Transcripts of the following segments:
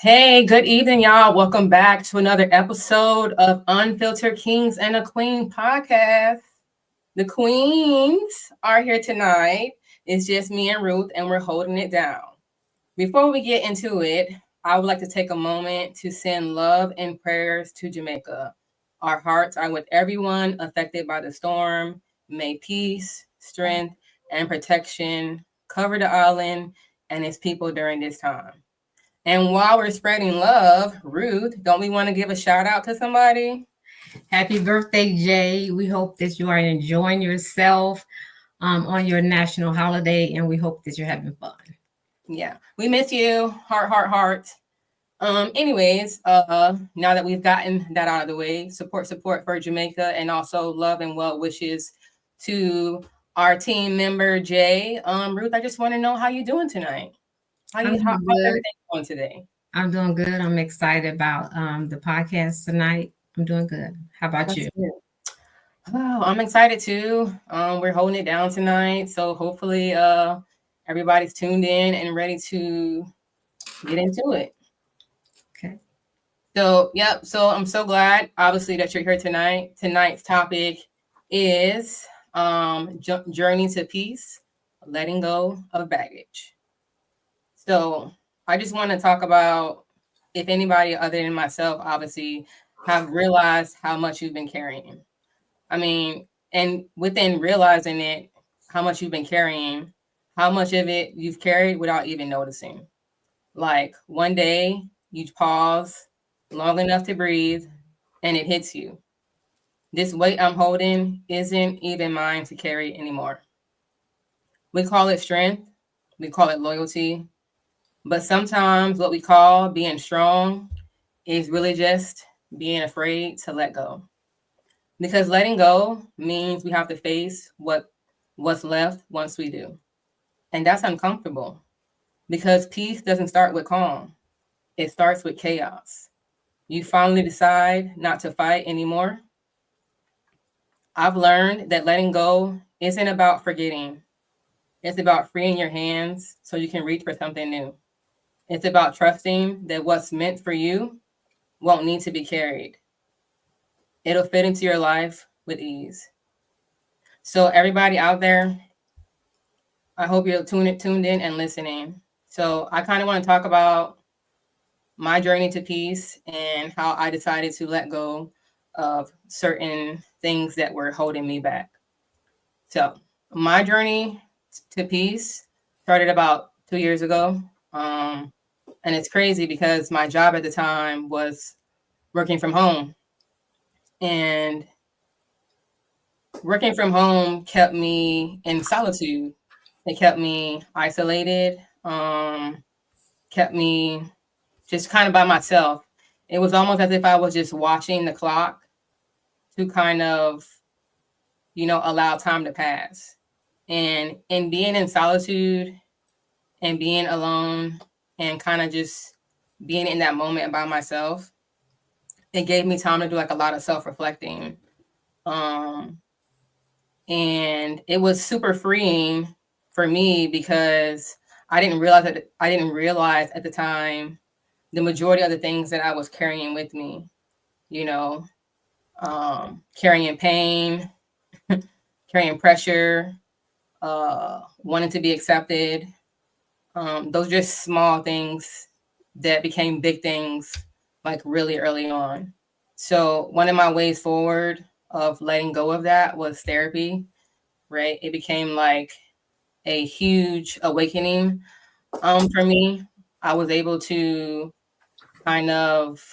Hey, good evening, y'all. Welcome back to another episode of Unfiltered Kings and a Queen podcast. The queens are here tonight. It's just me and Ruth, and we're holding it down. Before we get into it, I would like to take a moment to send love and prayers to Jamaica. Our hearts are with everyone affected by the storm. May peace, strength, and protection cover the island and its people during this time. And while we're spreading love, Ruth, don't we want to give a shout out to somebody? Happy birthday, Jay. We hope that you are enjoying yourself on your national holiday, and we hope that you're having fun. Yeah, we miss you. Heart, heart, heart. Now that we've gotten that out of the way, support for Jamaica, and also love and well wishes to our team member Jay. Ruth, I just want to know how you doing tonight. I'm doing How's good. everything going today? I'm doing good. I'm excited about the podcast tonight. I'm doing good. How about That's you? good. Oh, I'm excited too. We're holding it down tonight, so hopefully, everybody's tuned in and ready to get into it. Okay. So, yep. So I'm so glad, obviously, that you're here tonight. Tonight's topic is journey to peace, letting go of baggage. So I just want to talk about if anybody other than myself, obviously, have realized how much you've been carrying. I mean, and within realizing it, how much you've been carrying, how much of it you've carried without even noticing. Like one day you pause long enough to breathe and it hits you. This weight I'm holding isn't even mine to carry anymore. We call it strength, we call it loyalty, but sometimes what we call being strong is really just being afraid to let go. Because letting go means we have to face what's left once we do. And that's uncomfortable because peace doesn't start with calm. It starts with chaos. You finally decide not to fight anymore. I've learned that letting go isn't about forgetting. It's about freeing your hands so you can reach for something new. It's about trusting that what's meant for you won't need to be carried. It'll fit into your life with ease. So everybody out there, I hope you're tuned in and listening. So I kind of want to talk about my journey to peace and how I decided to let go of certain things that were holding me back. So my journey to peace started about 2 years ago. Um, and it's crazy because my job at the time was working from home. And working from home kept me in solitude. It kept me isolated, kept me just kind of by myself. It was almost as if I was just watching the clock to kind of, allow time to pass. And in being in solitude and being alone and kind of just being in that moment by myself, it gave me time to do like a lot of self-reflecting. Um, and it was super freeing for me because I didn't realize at the time the majority of the things that I was carrying with me, you know, carrying pain, carrying pressure, wanting to be accepted. Those are just small things that became big things like really early on. So one of my ways forward of letting go of that was therapy, right? It became like a huge awakening for me. I was able to kind of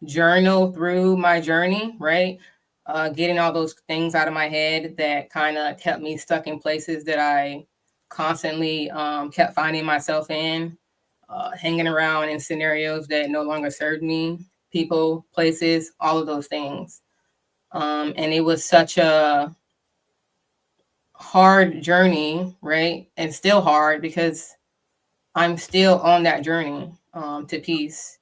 journal through my journey, right? Getting all those things out of my head that kind of kept me stuck in places that I constantly kept finding myself in, hanging around in scenarios that no longer served me, people, places, all of those things. And it was such a hard journey, right? And still hard because I'm still on that journey to peace.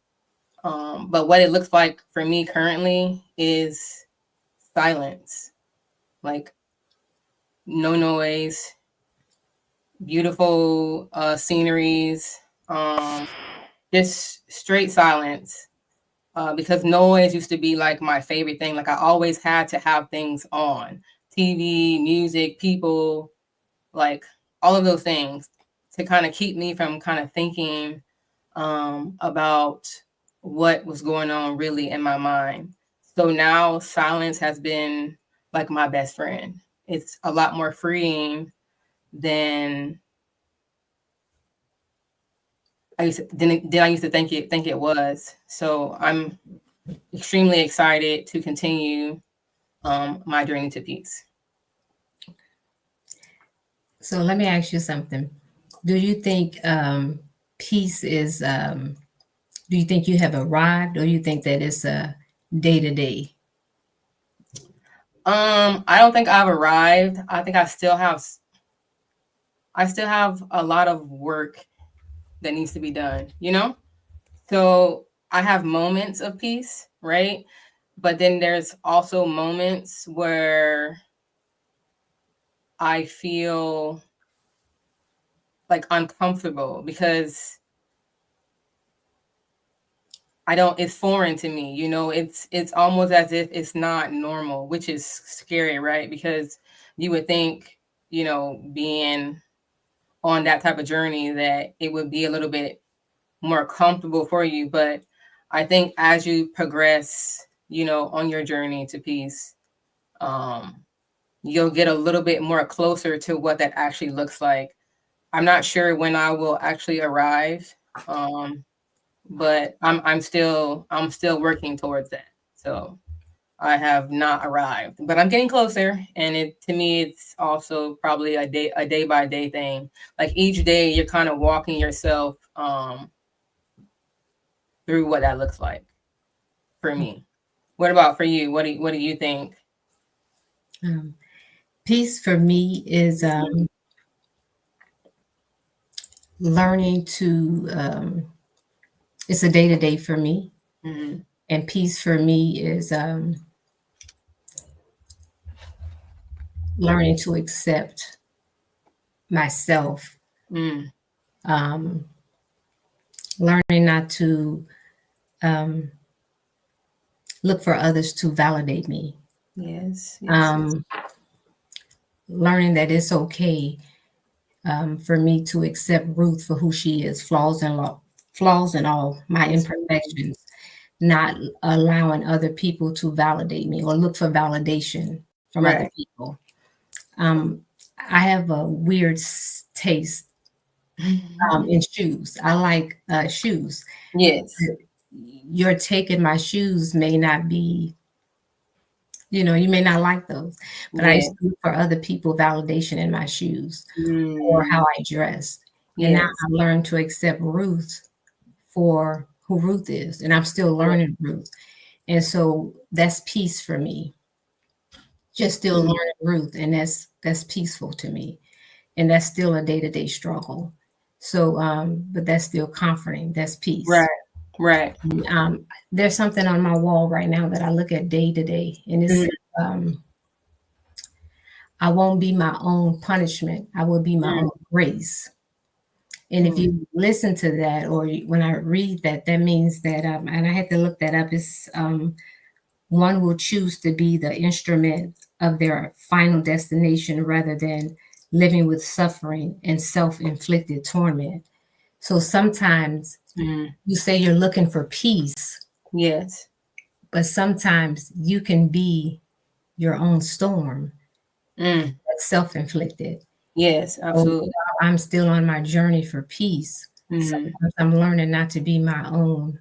But what it looks like for me currently is silence, like no noise, beautiful sceneries, just straight silence. Because noise used to be like my favorite thing. Like I always had to have things on, TV, music, people, like all of those things to kind of keep me from kind of thinking about what was going on really in my mind. So now silence has been like my best friend. It's a lot more freeing than I used to think it was. So I'm extremely excited to continue my journey to peace. So let me ask you something. Do you think peace is, do you think you have arrived, or you think that it's a day to day? I don't think I've arrived. I think I still have a lot of work that needs to be done, you know? So I have moments of peace, right? But then there's also moments where I feel like uncomfortable because I don't it's foreign to me, you know, it's almost as if it's not normal, which is scary, right? Because you would think, you know, being on that type of journey that it would be a little bit more comfortable for you, but I think as you progress, you know, on your journey to peace, um you'll get a little bit more closer to what that actually looks like. I'm not sure when I will actually arrive. Um but I'm still working towards that. So I have not arrived, but I'm getting closer. And it to me, it's also probably a day by day thing. Like each day, you're kind of walking yourself through what that looks like for me. What about for you? What do you think? Um, Peace for me is learning to, it's a day to day for me. Mm-hmm. And peace for me is learning to accept myself, Mm. um, learning not to um, look for others to validate me, Yes, yes, yes. um, learning that it's okay for me to accept Ruth for who she is, flaws and all, my Absolutely. imperfections, not allowing other people to validate me or look for validation from other Right. people. Um, I have a weird taste in shoes. I like shoes. Yes. Your take in my shoes may not be, you may not like those, but I Yeah. used to look for other people validation in my shoes or how Mm. I dress. And now Yes. I've learned to accept Ruth for who Ruth is, and I'm still Right. learning Ruth. And so that's peace for me. Just still Mm. learning Ruth, and that's peaceful to me. And that's still a day-to-day struggle. So but that's still comforting. That's peace. Right. Right. Um, there's something on my wall right now that I look at day to day, and it says, Mm. I won't be my own punishment. I will be my own grace. And if Mm. you listen to that, or when I read that, that means that, and I had to look that up, it's one will choose to be the instrument of their final destination rather than living with suffering and self inflicted torment. So sometimes Mm. you say you're looking for peace, Yes. but sometimes you can be your own storm Mm. that's self inflicted. Yes, So absolutely. while I'm still on my journey for peace, Mm. sometimes I'm learning not to be my own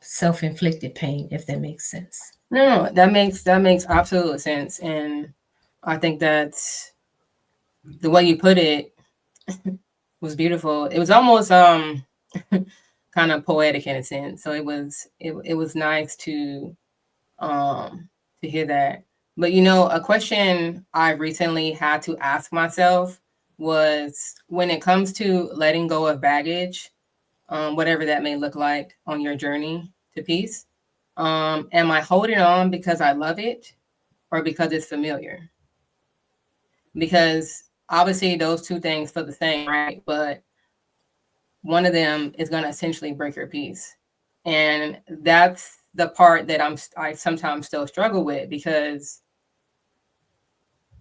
self inflicted pain, if that makes sense. No, that makes absolute sense, and I think that's the way you put it was beautiful. It was almost kind of poetic in a sense. So it was nice to hear that. But you know, a question I recently had to ask myself was when it comes to letting go of baggage, whatever that may look like on your journey to peace. Am I holding on because I love it or because it's familiar? Because obviously those two things feel the same, right? But one of them is going to essentially break your peace. And that's the part that I sometimes still struggle with, because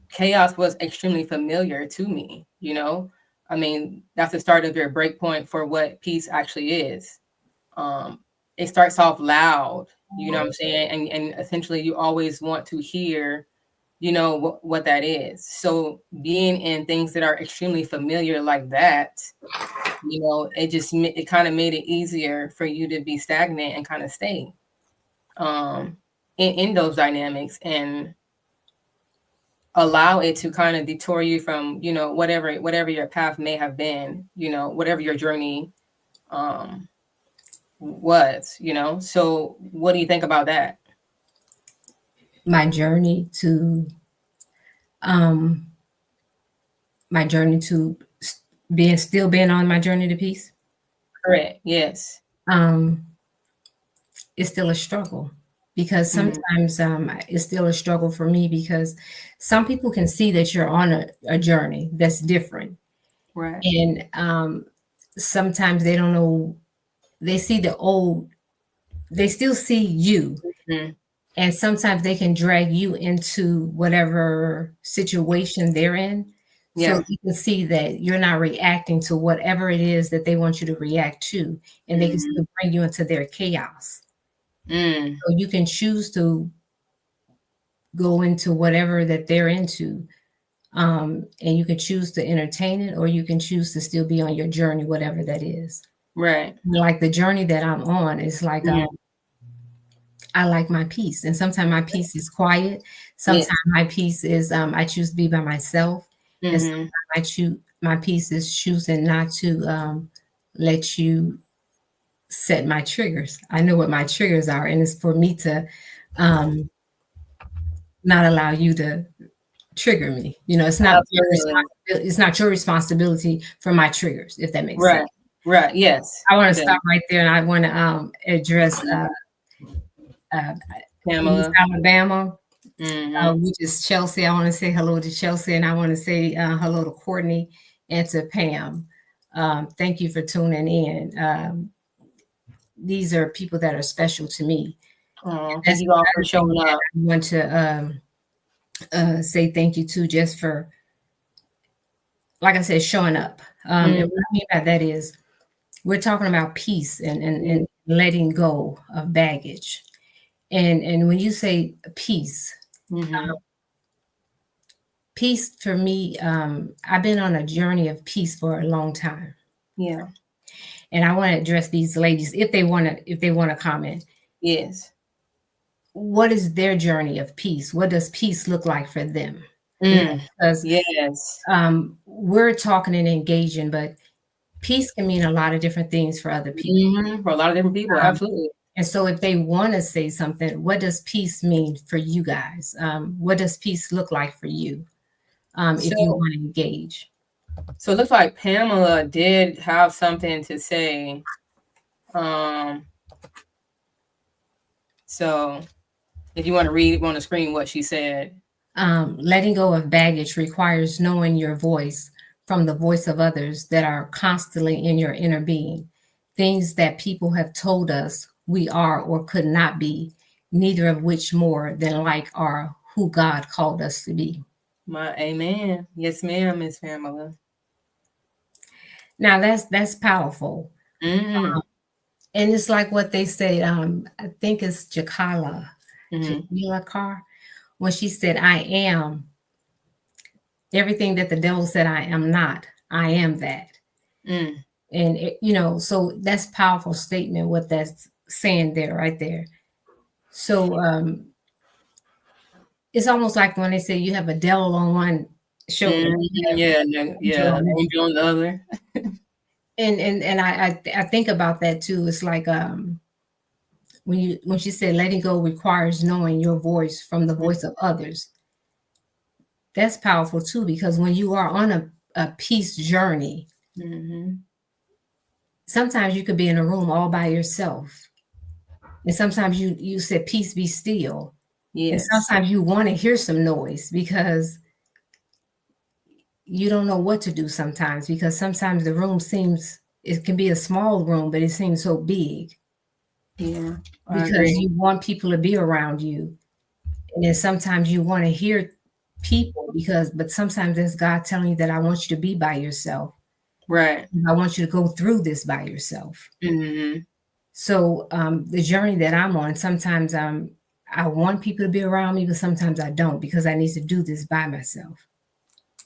chaos was extremely familiar to me, you know? I mean, that's the start of your break point for what peace actually is. Um, it starts off loud, you know what I'm saying? And essentially you always want to hear, you know, what that is. So being in things that are extremely familiar like that, you know, it kind of made it easier for you to be stagnant and kind of stay um in those dynamics, and allow it to kind of detour you from, you know, whatever your path may have been, you know, whatever your journey um was, you know. So what do you think about that? My journey to um my journey to being on my journey to peace, Correct. Yes. um it's still a struggle, because Mm, sometimes it's still a struggle for me, because some people can see that you're on a journey that's different, right. and sometimes they don't know, they see the old, they still see you, Mm, and sometimes they can drag you into whatever situation they're in, so yeah. you can see that you're not reacting to whatever it is that they want you to react to, and they can Mm, still bring you into their chaos. mm, So you can choose to go into whatever that they're into, and you can choose to entertain it, or you can choose to still be on your journey, whatever that is. right. Like the journey that I'm on is like, Mm, I like my peace, and sometimes my peace is quiet. Sometimes yes. my peace is, I choose to be by myself, and Mm-hmm. sometimes I choose, my peace is choosing not to let you set my triggers. I know what my triggers are, and it's for me to um, not allow you to trigger me. You know, Absolutely. it's not your responsibility for my triggers, if that makes sense. Right. Right. Yes. I want It to stop does. right there, and I want to address uh, East Pamela. Alabama, Mm-hmm. which is Chelsea. I want to say hello to Chelsea, and I want to say hello to Courtney and to Pam. Thank you for tuning in. These are people that are special to me. Oh, thank That's you all for another thing showing that up. I want to say thank you to, just for, like I said, showing up. And what Mm-hmm. I mean by that is, we're talking about peace and letting go of baggage. And when you say peace, Mm-hmm. peace for me, I've been on a journey of peace for a long time. Yeah. And I want to address these ladies, if they want to comment. Yes. What is their journey of peace? What does peace look like for them? You know, Mm. because Yes. we're talking and engaging, but peace can mean a lot of different things for other people. Mm-hmm. For a lot of different people. Um, Absolutely. and so, if they want to say something, what does peace mean for you guys? What does peace look like for you? If you So, want to engage. so it looks like Pamela did have something to say. Um, so if you want to read on the screen what she said. Letting go of baggage requires knowing your voice from the voice of others that are constantly in your inner being. Things that people have told us we are or could not be, neither of which more than like are who God called us to be. My amen. Yes, ma'am, Miss Pamela. Now that's powerful. Mm-hmm. And it's like what they say, I think it's Mm-hmm. Jamila Carr, when she said, I am everything that the devil said I am not, I am that. Mm. And you know, so that's powerful statement, what that's saying there, right there. So it's almost like when they say you have a devil on one shoulder, you Mm-hmm. have Yeah, no, angel yeah. on the, Angel on the other. and I think about that too. It's like when she said letting go requires knowing your voice from the voice of others. That's powerful too, because when you are on a peace journey, Mm-hmm. sometimes you could be in a room all by yourself, and sometimes you said peace be still. And Yes. sometimes you want to hear some noise, because you don't know what to do sometimes, because sometimes the room seems it can be a small room, but it seems so big Yeah, I because agree. you want people to be around you. And then sometimes you want to hear people because, but sometimes it's God telling you that I want you to be by yourself. Right. I want you to go through this by yourself. Mm-hmm. So the journey that I'm on, sometimes I want people to be around me, but sometimes I don't because I need to do this by myself,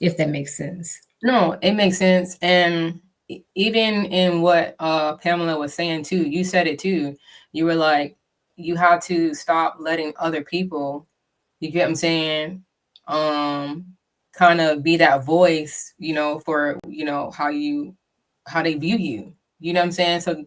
if that makes sense. No, it makes sense. And even in what Pamela was saying too, you said it too. You were like, you have to stop letting other people, you get what I'm saying, um, kind of be that voice, for how they view you. You know what I'm saying? So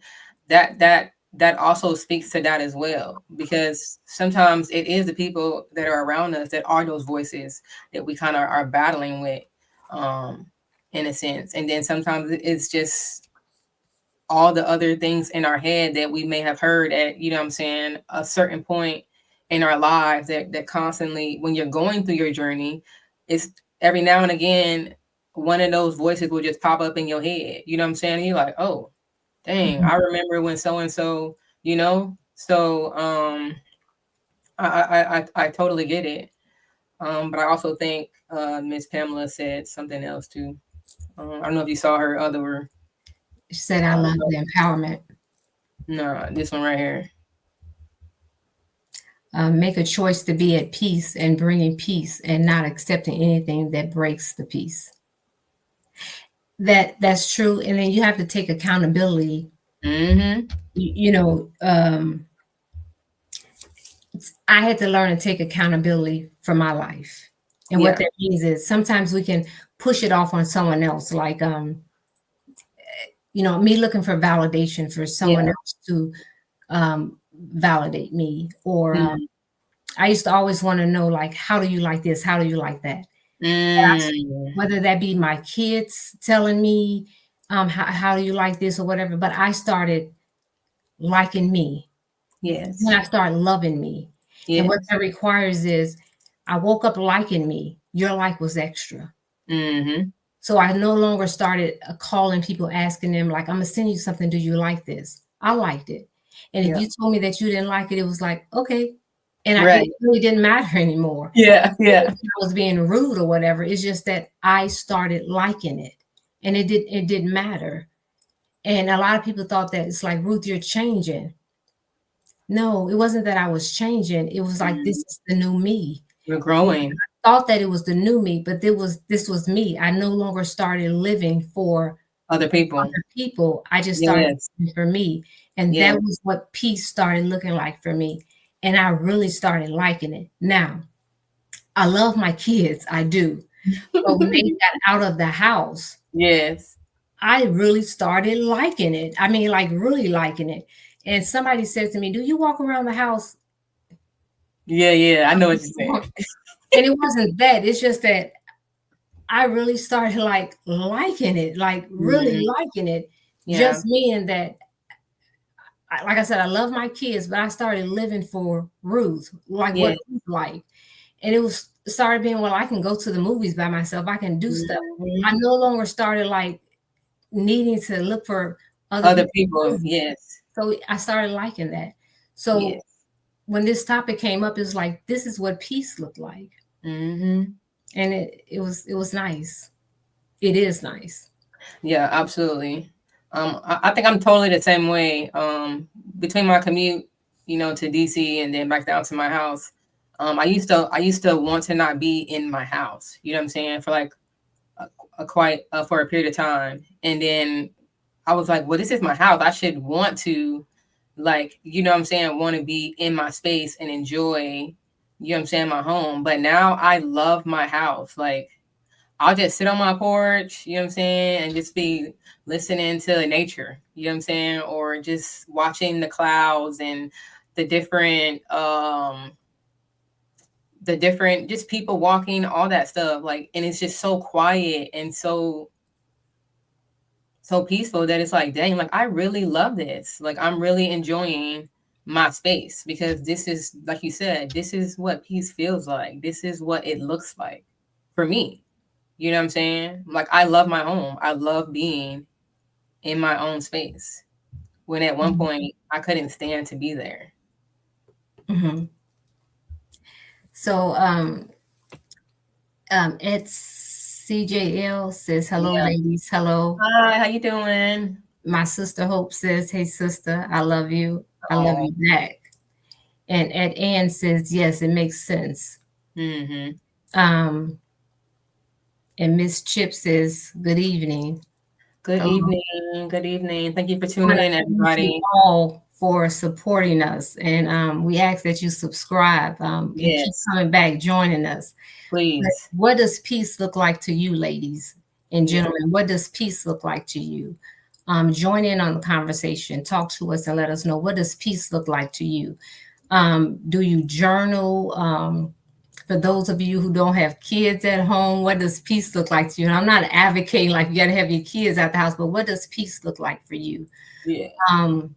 that also speaks to that as well, because sometimes it is the people that are around us that are those voices that we kind of are battling with, um, in a sense. And then sometimes it's just all the other things in our head that we may have heard at, you know what I'm saying, a certain point in our lives that constantly, when you're going through your journey, it's every now and again, one of those voices will just pop up in your head. You know what I'm saying? And you're like, oh, dang, Mhm. I remember when so and so, you know? So I totally get it. But I also think Miss Pamela said something else too. I don't know if you saw her other She said, I love the empowerment. no, this one right here. Make a choice to be at peace and bringing peace and not accepting anything that breaks the peace. That's true. And then you have to take accountability. Mm-hmm. You know, I had to learn to take accountability for my life. And what Yeah. that means is sometimes we can push it off on someone else, like me looking for validation for someone Yeah. else to um, validate me, or Mm. I used to always want to know, like, how do you like this? How do you like that? Mm. Whether that be my kids telling me, how do you like this or whatever. But I started liking me when Yes. I started loving me. And what Yes. that requires is I woke up liking me. Your like was extra. Mm-hmm. So I no longer started calling people, asking them, like, I'm going to send you something. Do you like this? I liked it. And if Yeah. you told me that you didn't like it, it was like, okay. And it Right. really didn't matter anymore. Yeah. Yeah. I was being rude or whatever. It's just that I started liking it. And it didn't matter. And a lot of people thought that it's like, Ruth, you're changing. No, it wasn't that I was changing. It was like, this Mm. is the new me. We're growing. Thought that it was the new me, but this was me. I no longer started living for Other people. other people. I just started Yes. living for me. And that Yes. was what peace started looking like for me. And I really started liking it. Now, I love my kids. I do. But when they got out of the house, Yes. I really started liking it. I mean, like really liking it. And somebody said to me, do you walk around the house? Yeah. Yeah. I know what you're saying. And it wasn't that. It's just that I really started like liking it, like really Mm-hmm. liking it. Yeah. Just meaning that, like I said, I love my kids, but I started living for Ruth, like Yeah. what Ruth like. And it was started being, well, I can go to the movies by myself. I can do stuff. I Mm-hmm. no longer started like needing to look for other Other people's people. movies. Yes. So I started liking that. So Yes. when this topic came up, it was like, this is what peace looked like. Mm-hmm. And it was nice. It is nice. Yeah, absolutely. I think I'm totally the same way. Between my commute, to DC and then back down to my house, I used to want to not be in my house. You know what I'm saying? For like for a period of time, and then I was like, well, this is my house. I should want to, like, you know what I'm saying, want to be in my space and enjoy, you know what I'm saying, my home. But now I love my house. Like, I'll just sit on my porch, you know what I'm saying, and just be listening to nature, you know what I'm saying, or just watching the clouds and the different just people walking, all that stuff. Like, and it's just so quiet and so peaceful that it's like, dang, like I really love this. Like I'm really enjoying my space, because this is, like you said, this is what peace feels like. This is what it looks like for me. You know what I'm saying? Like I love my home. I love being in my own space. When at one Mhm. point I couldn't stand to be there. Mhm. So, it's CJL says, hello, Yeah. ladies. Hello. Hi, how you doing? My sister Hope says, hey, sister, I love you. I love Oh. you back. And Ed Ann says, yes, it makes sense. Mm-hmm. Um, and Miss Chip says, good evening. Good Hello. evening. Good evening. Thank you for I tuning want in, to thank you everybody. all for supporting us. And we ask that you subscribe and keep Yes, coming back, joining us. But please. what does peace look like to you, ladies and Yeah. gentlemen? What does peace look like to you? Join in on the conversation. Talk to us and let us know, what does peace look like to you? Do you journal? For those of you who don't have kids at home, what does peace look like to you? And I'm not advocating like you got to have your kids out the house, but what does peace look like for you? Yeah. Um,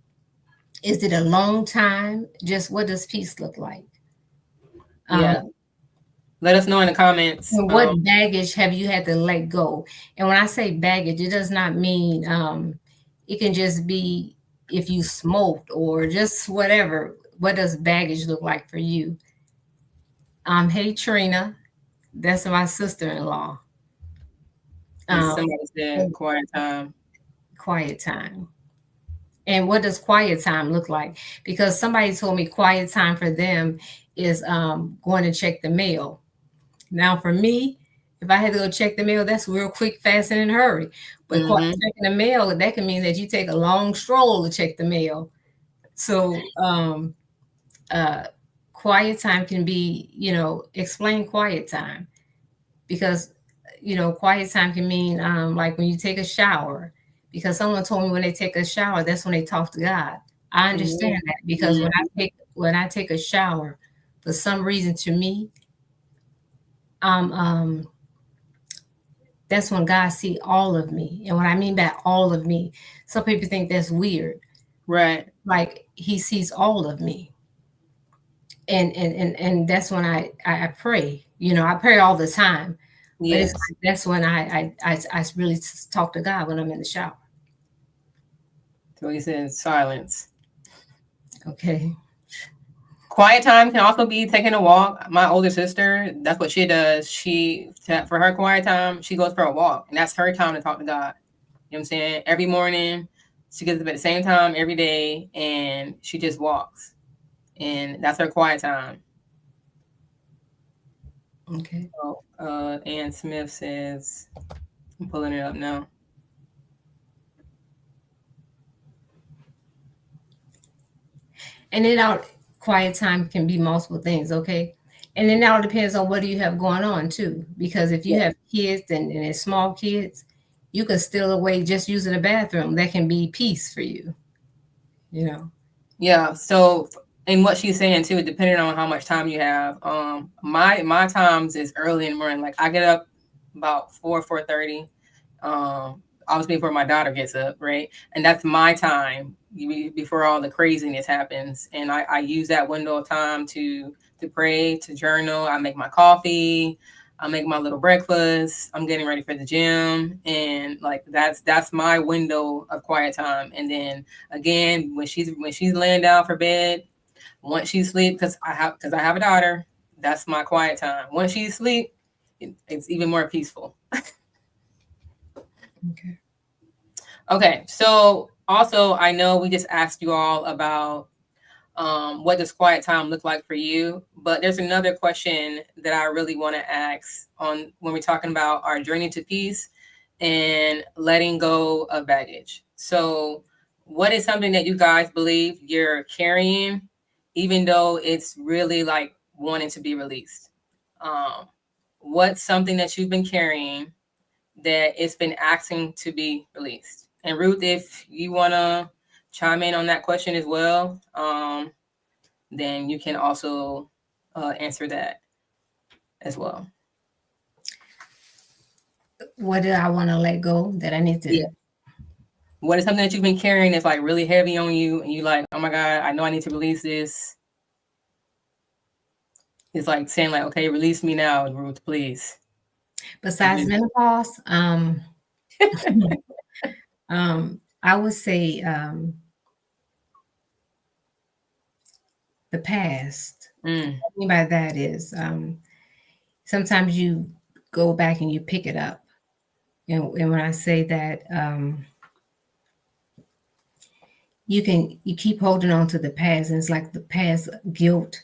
is it a long time? Just what does peace look like? Um, Yeah. Let us know in the comments. and what baggage have you had to let go? And when I say baggage, it does not mean it can just be if you smoked or just whatever. What does baggage look like for you? Hey Trina, that's my sister-in-law. And Um, somebody said quiet time. quiet time. And what does quiet time look like? Because somebody told me quiet time for them is going to check the mail. Now, for me, if I had to go check the mail, that's real quick, fast, and in a hurry. But Mm-hmm. checking the mail, that can mean that you take a long stroll to check the mail. So, uh, quiet time can be, explain quiet time because, quiet time can mean like when you take a shower. Because someone told me when they take a shower, that's when they talk to God. I understand that because Mm-hmm. when I take a shower, for some reason to me, I'm that's when God see all of me. And what I mean by all of me, some people think that's weird. Right. Like he sees all of me. And that's when I pray. I pray all the time. But it's Yes. like that's when I really talk to God when I'm in the shower. So he said silence. Okay. Quiet time can also be taking a walk. My older sister, that's what she does. For her quiet time, she goes for a walk, and that's her time to talk to God. You know what I'm saying? Every morning, she gets up at the same time every day, and she just walks, and that's her quiet time. Okay. So, Ann Smith says, I'm pulling it up now. And then our quiet time can be multiple things, okay? And then it all depends on what do you have going on too. Because if you Yeah. have kids and it's small kids, you can steal away just using the bathroom. That can be peace for you, you know. Yeah. So, and what she's saying too, depending on how much time you have. My times is early in the morning. Like I get up about 4:30. Obviously before my daughter gets up, right? And that's my time before all the craziness happens. And I use that window of time to pray, to journal. I make my coffee. I make my little breakfast. I'm getting ready for the gym, and like that's my window of quiet time. And then again, when she's laying down for bed, once she sleeps, because I have a daughter, that's my quiet time. Once she sleep, it's even more peaceful. Okay. Okay, so also I know we just asked you all about what does quiet time look like for you, but there's another question that I really want to ask on when we're talking about our journey to peace and letting go of baggage. So, what is something that you guys believe you're carrying, even though it's really like wanting to be released? Um, what's something that you've been carrying that it's been asking to be released? And Ruth, if you want to chime in on that question as well, then you can also answer that as well. What did I want to let go that I need Yeah. to? What is something that you've been carrying that's like really heavy on you, and you like, oh my God, I know I need to release this. It's like saying like, okay, release me now, Ruth, please. It's Besides been menopause, I would say the past. Mm, What I mean by that is sometimes you go back and you pick it up. And when I say that, you keep holding on to the past, and it's like the past guilt.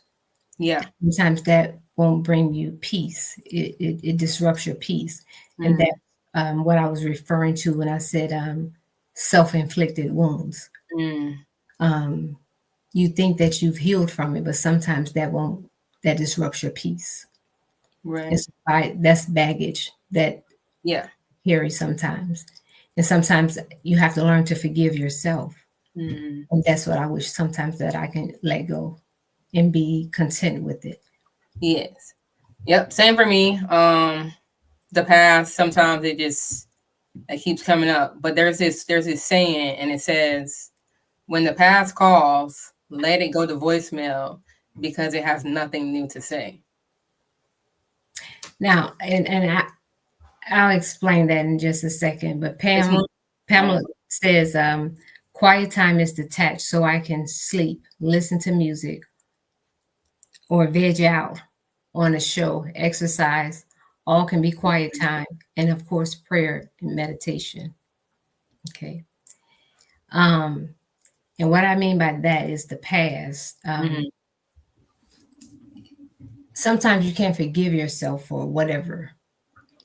yeah. Sometimes that won't bring you peace. It disrupts your peace, and Mm, that what I was referring to when I said self-inflicted wounds. mm, Um, you think that you've healed from it, but sometimes that won't. That disrupts your peace. right. It's that's baggage that Yeah. carry sometimes, and sometimes you have to learn to forgive yourself. Mm, And that's what I wish sometimes that I can let go and be content with it. yes. Yep. Same for me. The past, sometimes it keeps coming up. But there's this saying, and it says, when the past calls, let it go to voicemail because it has nothing new to say. Now, I'll explain that in just a second. But It's more Pamela says, quiet time is detached so I can sleep, listen to music, or veg out on a show, exercise. All can be quiet time, and of course, prayer and meditation. Okay. Um, and what I mean by that is the past. mm-hmm. Sometimes you can't forgive yourself for whatever,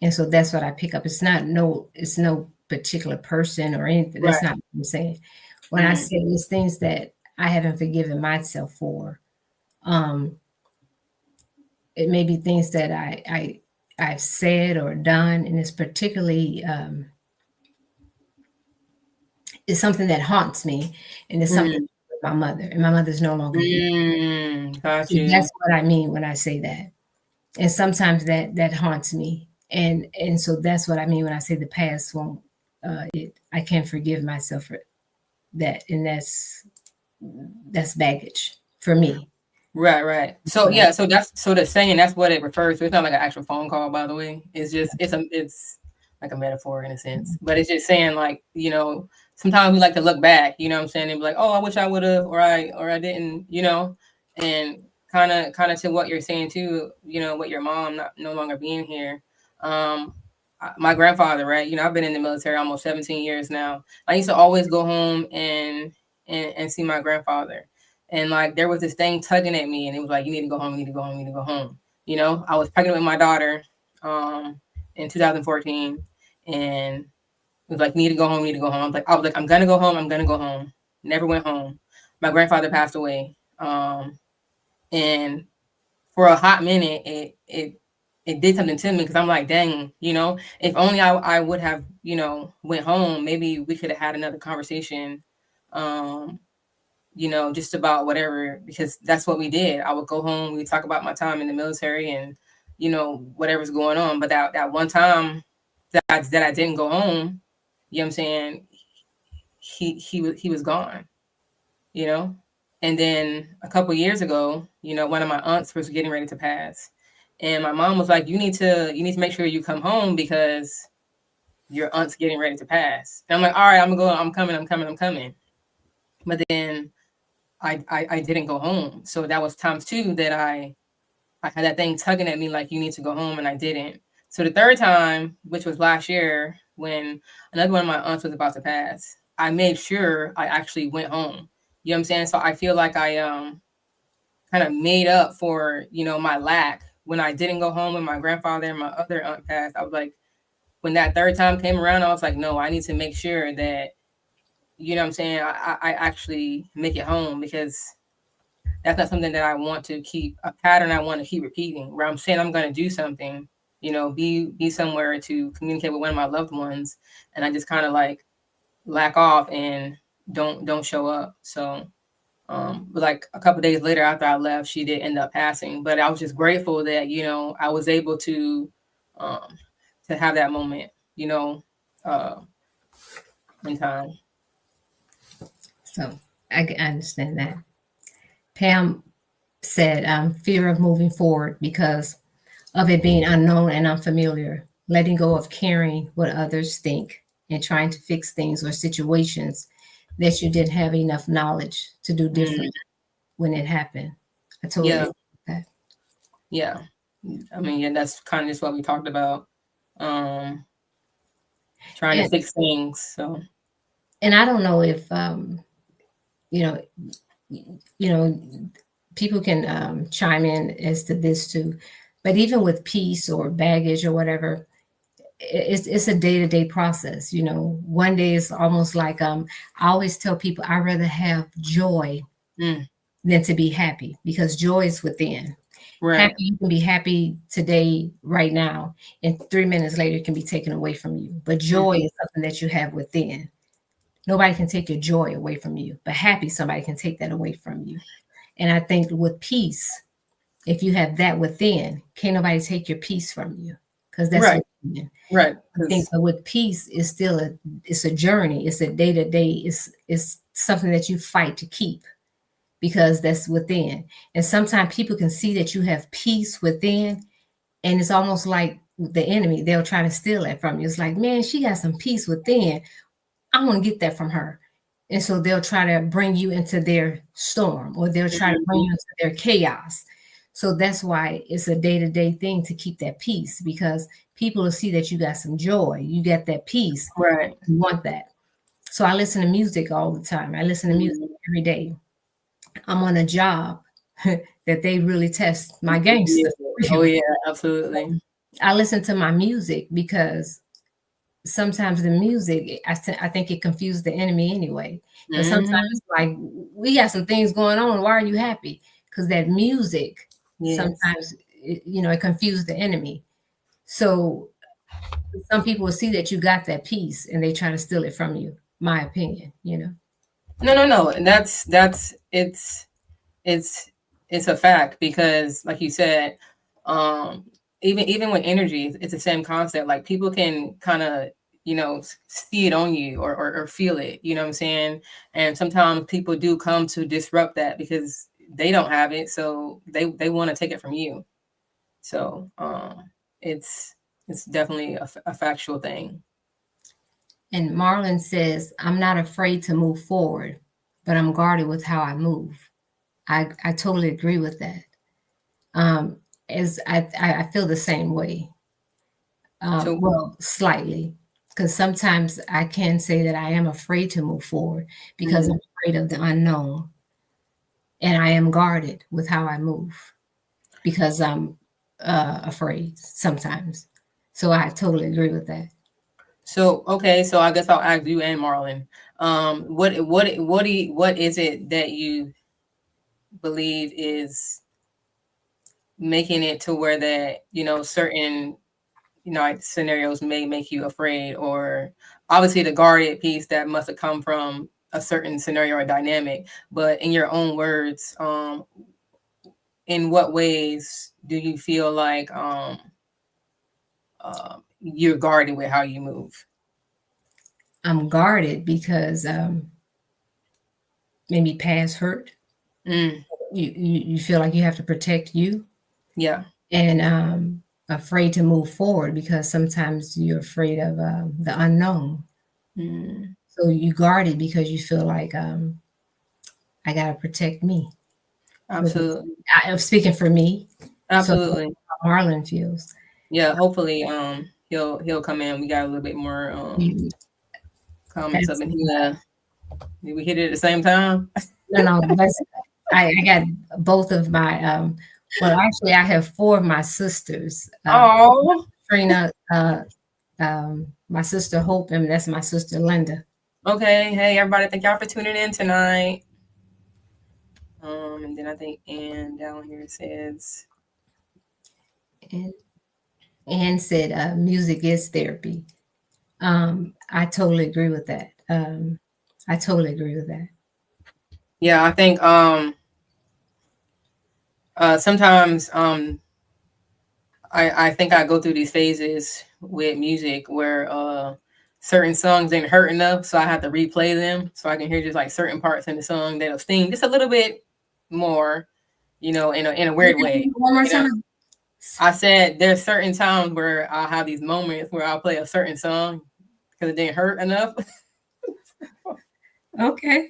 and so that's what I pick up. It's no particular person or anything. That's Right. not what I'm saying. When I Mm, say it's things that I haven't forgiven myself for, um, it may be things that I've said or done, and it's particularly it's something that haunts me, and it's something mm, with my mother, and my mother's no longer here. got So you. that's what I mean when I say that. And sometimes that haunts me, and so that's what I mean when I say the past won't. I can't forgive myself for that, and that's baggage for me. Right, right. That's So what I yeah, so the saying, that's what it refers to. It's not like an actual phone call, by the way. It's like a metaphor in a sense. But it's just saying, like, sometimes we like to look back, you know what I'm saying, and be like, oh, I wish I would have, or I didn't, and kind of to what you're saying too, with your mom not no longer being here. Um my grandfather, right? I've been in the military almost 17 years now. I used to always go home and see my grandfather, and like there was this thing tugging at me, and it was like, you need to go home, you need to go home, you need to go home. I was pregnant with my daughter um in 2014, and it was like, need to go home, need to go home. I was like, I'm gonna go home, I'm gonna go home. Never went home. My grandfather passed away. And for a hot minute, it did something to me, because I'm like, dang, if only I would have, went home, maybe we could have had another conversation. Um, just about whatever, because that's what we did. I would go home, we talk about my time in the military, and whatever's going on. But that one time that I didn't go home, you know what I'm saying? He was gone, you know. And then a couple years ago, one of my aunts was getting ready to pass, and my mom was like, you need to make sure you come home because your aunt's getting ready to pass. And I'm like, all right, I'm gonna go, I'm coming, I'm coming, I'm coming. But then I didn't go home. So that was times two that I had that thing tugging at me like, you need to go home, and I didn't. So the third time, which was last year, when another one of my aunts was about to pass, I made sure I actually went home. You know what I'm saying? So I feel like I kind of made up for, my lack when I didn't go home when my grandfather and my other aunt passed. I was like, when that third time came around, I was like, no, I need to make sure that, you know what I'm saying, I actually make it home, because that's not something that I want to keep, a pattern I want to keep repeating, where I'm saying I'm going to do something, be somewhere to communicate with one of my loved ones, and I just kind of like lack off and don't show up. So, but like a couple days later after I left, she did end up passing. But I was just grateful that I was able um, to have that moment, uh, in time. So I understand that. Pam said, fear of moving forward because of it being unknown and unfamiliar, letting go of caring what others think. and trying to fix things or situations that you didn't have enough knowledge to do Mm, different when it happened. I totally yeah, agree with that. yeah. I mean, yeah, that's kind of just what we talked about. Um, trying to And fix things. So, I don't know if you know you know people can chime in as to this too, but even with peace or baggage or whatever, it's a day-to-day process. One day is almost like I always tell people I rather have joy mm, than to be happy, because joy is within. Happy, right. you can be happy today, right now, and 3 minutes later it can be taken away from you. But joy Hmm. is something that you have within. Nobody can take your joy away from you, but happy, somebody can take that away from you. And I think with peace, if you have that within, can't nobody take your peace from you, because that's Right, within. right. I think, Because but with peace, it's still it's a journey. It's a day to day. It's something that you fight to keep, because that's within. And sometimes people can see that you have peace within, and it's almost like the enemy. They'll try to steal that from you. It's like, man, she got some peace within. I want to get that from her. And so they'll try to bring you into their storm, or they'll try to bring you into their chaos. So that's why it's a day to day thing to keep that peace, because people will see that you got some joy, you got that peace, right. you want that. So I listen to music all the time. I listen to music Mm, every day. I'm on a job that they really test my gangster. music. Oh yeah, absolutely. I listen to my music because sometimes the music, I think it confused the enemy anyway. Because sometimes Hmm. it's like, we got some things going on. Why are you happy? Because that music Yes. sometimes, it confused the enemy. So some people will see that you got that peace and they try to steal it from you. My opinion. No, no, no. And that's it's it's a fact because, like you said, um, even with energy, it's the same concept. Like people can kind of see it on you or feel it. You know what I'm saying? And sometimes people do come to disrupt that because they don't have it, so they want to take it from you. So it's it's definitely a factual thing. And Marlon says, I'm not afraid to move forward, but I'm guarded with how I move. I totally agree with that. Um, as I feel the same way. So Well, slightly, because sometimes I can say that I am afraid to move forward because mm, I'm afraid of the unknown, and I am guarded with how I move because I'm afraid sometimes. So I totally agree with that. so okay, so I guess I'll ask you and Marlon. What is it that you believe is making it to where that certain like scenarios may make you afraid, or obviously the guarded piece that must have come from a certain scenario or dynamic, but in your own words, in what ways do you feel like you're guarded with how you move? I'm guarded because maybe past hurt. Mm, You feel like you have to protect you, yeah. and afraid to move forward because sometimes you're afraid of the unknown. Mm, So you guard it because you feel like I gotta protect me. absolutely. I'm speaking for me, so Absolutely. how Marlon feels. Yeah, hopefully he'll come in. We got a little bit more You comments up pass. in here. Did we hit it at the same time? No, no, that's I got both of my well, actually I have four of my sisters. Oh, Trina, my sister Hope, and that's my sister Linda. okay. Hey everybody, thank y'all for tuning in tonight. And then I think Ann down here says, And Ann said music is therapy. I totally agree with that. I totally agree with that. yeah, I think sometimes I think I go through these phases with music where certain songs didn't hurt enough, so I have to replay them so I can hear just like certain parts in the song that'll sting just a little bit more, in a weird way. One more You know, time. I said there's certain times where I'll have these moments where I'll play a certain song, because it didn't hurt enough. Okay.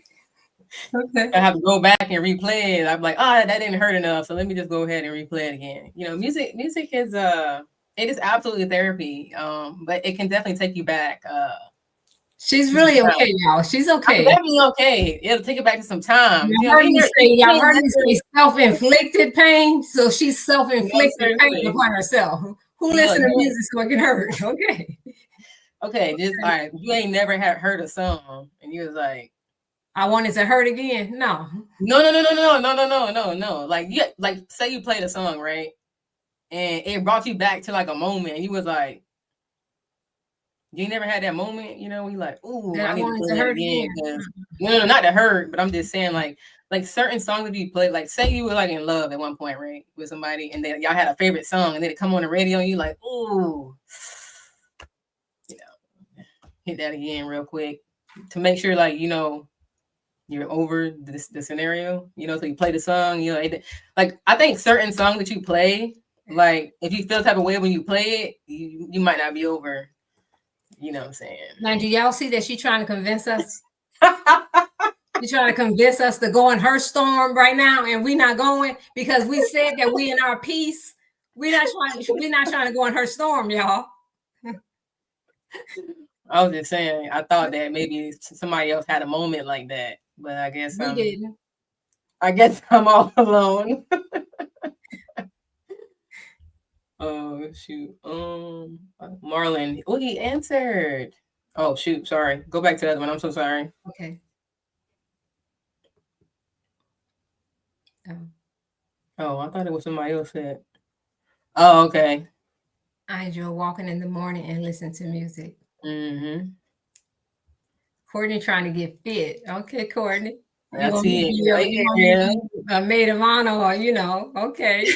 Okay. I have to go back and replay it. I'm like, that didn't hurt enough, so let me just go ahead and replay it again. Music is it is absolutely therapy. But it can definitely take you back. She's really okay, y'all. She's I'm okay. definitely okay. It'll take it back to some time. Y'all heard me say self-inflicted pain. So she's self-inflicted pain Seriously. upon herself. Who listen to music so it can hurt? Okay. Okay, just all right. You ain't never heard a song, and you was like, I wanted to hurt again. No. No. Like say you played a song, right? And it brought you back to like a moment. And you was like, you never had that moment, when you like, ooh, I need to play that again. Because no, not to hurt, but I'm just saying like certain songs if you play, like say you were like in love at one point, right? With somebody, and then y'all had a favorite song, and then it come on the radio, and you like, ooh, hit that again real quick to make sure like, you're over the scenario, so you play the song, like I think certain songs that you play, like if you feel the type of way when you play it, you might not be over, what I'm saying. Now, do y'all see that she's trying to convince us? She's trying to convince us to go in her storm right now, and we're not going because we said that we in our peace. We're not trying to go in her storm, y'all. I was just saying, I thought that maybe somebody else had a moment like that, but I guess we didn't. I guess I'm all alone. Oh shoot. Marlon. Oh, he answered. Oh shoot, sorry. Go back to the other one. I'm so sorry. Okay. Oh, I thought it was somebody else said. Oh, okay. I enjoy walking in the morning and listen to music. Mm-hmm. Courtney trying to get fit. Okay, Courtney. You want me to be a maid of honor, or okay.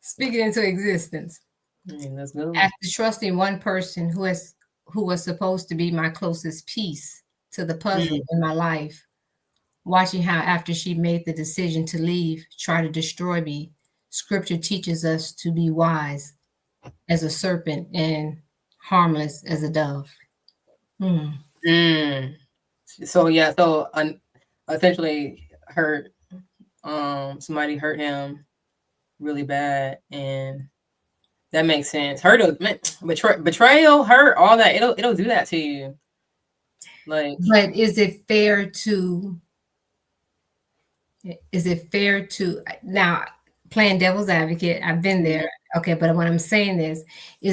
Speak it into existence. Let's go. After trusting one person who was supposed to be my closest piece to the puzzle in my life, watching how after she made the decision to leave, try to destroy me, scripture teaches us to be wise as a serpent and harmless as a dove. So yeah, so essentially hurt. Somebody hurt him really bad, and that makes sense. Betrayal, hurt, all that. It'll do that to you. Like, but is it fair to now playing devil's advocate? I've been there. Okay, but what I'm saying is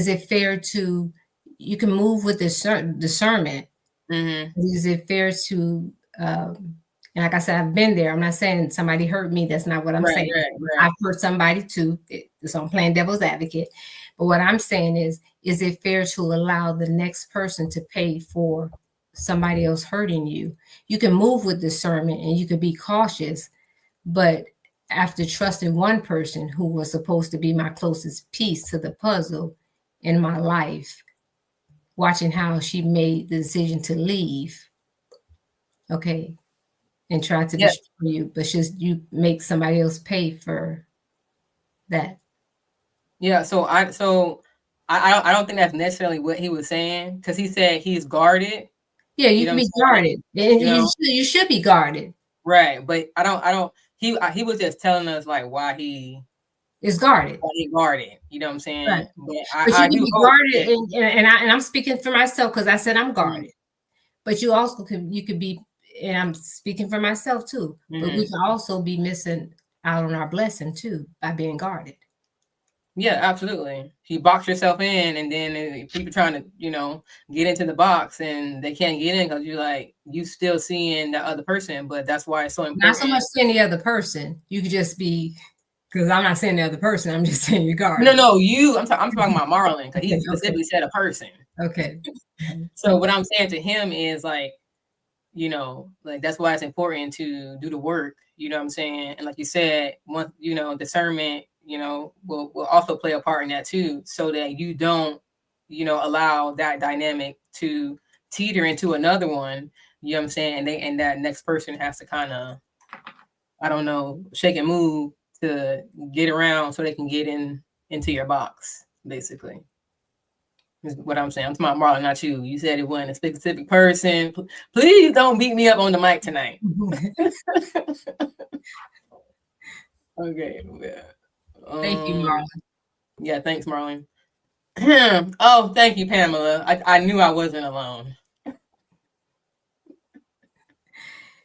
it fair to you can move with discernment? Is it fair to and like I said, I've been there. I'm not saying somebody hurt me. That's not what I'm saying. Right. I've hurt somebody too. So I'm playing devil's advocate. But what I'm saying is it fair to allow the next person to pay for somebody else hurting you? You can move with discernment and you can be cautious, but after trusting one person who was supposed to be my closest piece to the puzzle in my life, watching how she made the decision to leave, okay, and try to destroy you, but just you make somebody else pay for that. Yeah, so I don't think that's necessarily what he was saying, because he said he's guarded. Yeah, you can be guarded, and you should be guarded. Right, but I don't. He was just telling us like why he is guarded. Why he guarded. You know what I'm saying? Right. But you can be guarded, and I'm speaking for myself because I said I'm guarded. But you also could be, and I'm speaking for myself too. But we can also be missing out on our blessing too by being guarded. Yeah, absolutely. You box yourself in, and then people trying to, get into the box, and they can't get in because you still seeing the other person. But that's why it's so important. Not so much seeing the other person. You could just be, because I'm not saying the other person. I'm just saying you guarded. No, you. I'm talking about Marlon, because he specifically said a person. Okay. So what I'm saying to him is that's why it's important to do the work. You know what I'm saying? And like you said, once discernment, will also play a part in that too, so that you don't, allow that dynamic to teeter into another one. You know what I'm saying? And that next person has to kind of, I don't know, shake and move to get around so they can get into your box, basically. is what I'm saying. I'm talking about Marlon, not you. You said it wasn't a specific person. Please don't beat me up on the mic tonight. Okay. Thank you, Um. Marlon. Yeah. Thanks, Marlon. Oh, thank you, Pamela. I knew I wasn't alone.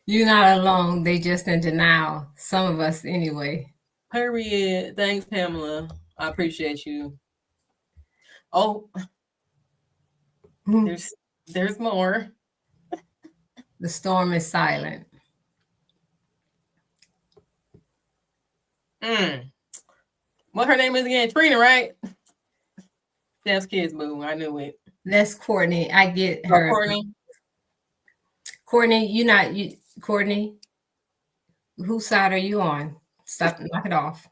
You're not alone. They just in denial. Some of us, anyway. Period. Thanks, Pamela. I appreciate you. Oh, The there's more. storm is silent. Mm. What her name is again? Trina, right? Chef's kids, boo. I knew it. That's Courtney. I get Oh, her. Courtney. Courtney, Courtney, whose side are you on? Stop, knock it off.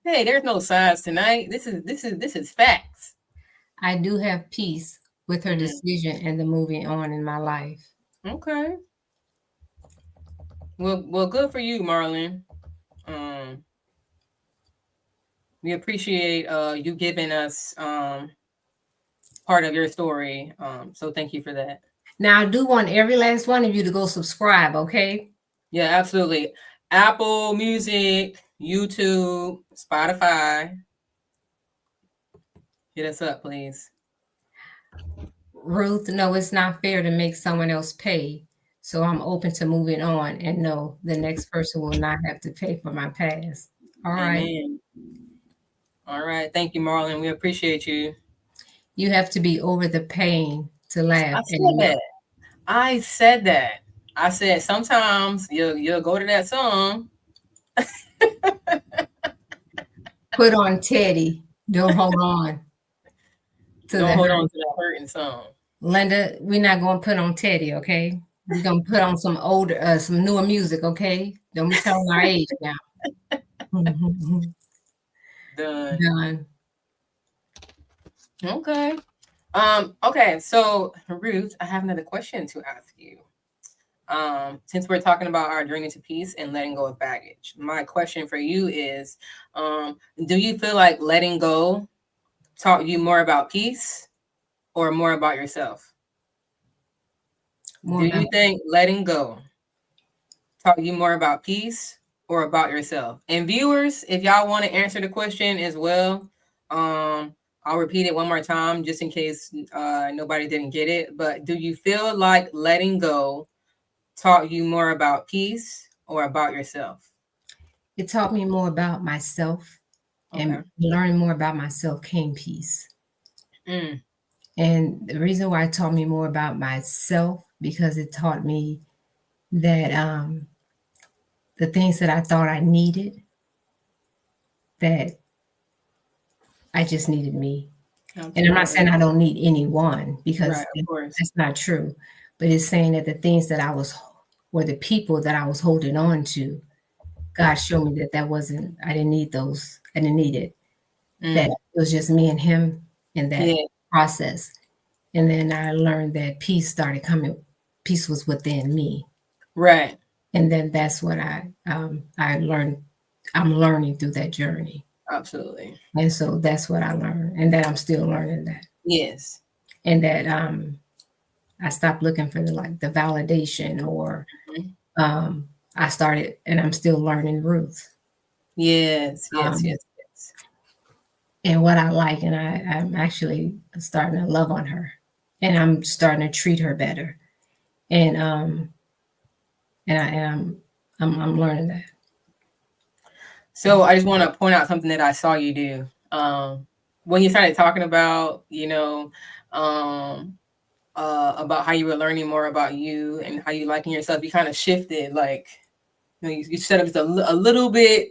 Hey, there's no sides tonight. This is facts. I do have peace with her Mm. decision and the moving on in my life. Okay. Well, good for you, Marlon. Um, we appreciate you giving us part of your story. So thank you for that. Now, I do want every last one of you to go subscribe, okay? Yeah, absolutely. Apple Music, YouTube, Spotify. Hit us up, please. Ruth, no, it's not fair to make someone else pay. So I'm open to moving on and no, the next person will not have to pay for my past. All right. Amen. All right. Thank you, Marlon. We appreciate you. You have to be over the pain to laugh I said and that. I said that. I said sometimes you'll go to that song. put on Teddy. Don't hold on to Don't the hold on hurt. to that hurting song. Linda, we're not going to put on Teddy, okay? We're going to put on some older, some newer music, okay? Don't be telling our age now. Done. Done. Okay. Okay, so Ruth, I have another question to ask you. Since we're talking about our journey to peace and letting go of baggage, my question for you is, do you feel like letting go taught you more about peace or more about yourself? More Do about you think letting go taught you more about peace or about yourself? And viewers, if y'all want to answer the question as well, I'll repeat it one more time just in case nobody didn't get it. But do you feel like letting go taught you more about peace or about yourself? it taught me more about myself, Okay. and learning more about myself came peace. Mm, And the reason why it taught me more about myself because it taught me that the things that I thought I needed, that I just needed me. And I'm not saying absolutely. I don't need anyone because Right, of course. that's not true. But it's saying that the things that I was, or the people that I was holding on to, God showed me that wasn't, I didn't need those. I didn't need it. That Mm, it was just me and him in that yeah, process. And then I learned that peace started coming. Peace was within me. right. And then that's what I learned. I'm learning through that journey. Absolutely. And so that's what I learned. And that I'm still learning that. Yes. And that I stopped looking for the validation or Mhm. I started and I'm still learning Ruth. Yes, yes, Um, yes, yes. and what I like, and I'm actually starting to love on her, and I'm starting to treat her better, and and I am I'm learning that. So I just want to point out something that I saw you do. When you started talking about, um, about how you were learning more about you and how you liking yourself, you kind of shifted, like, you said it was a little bit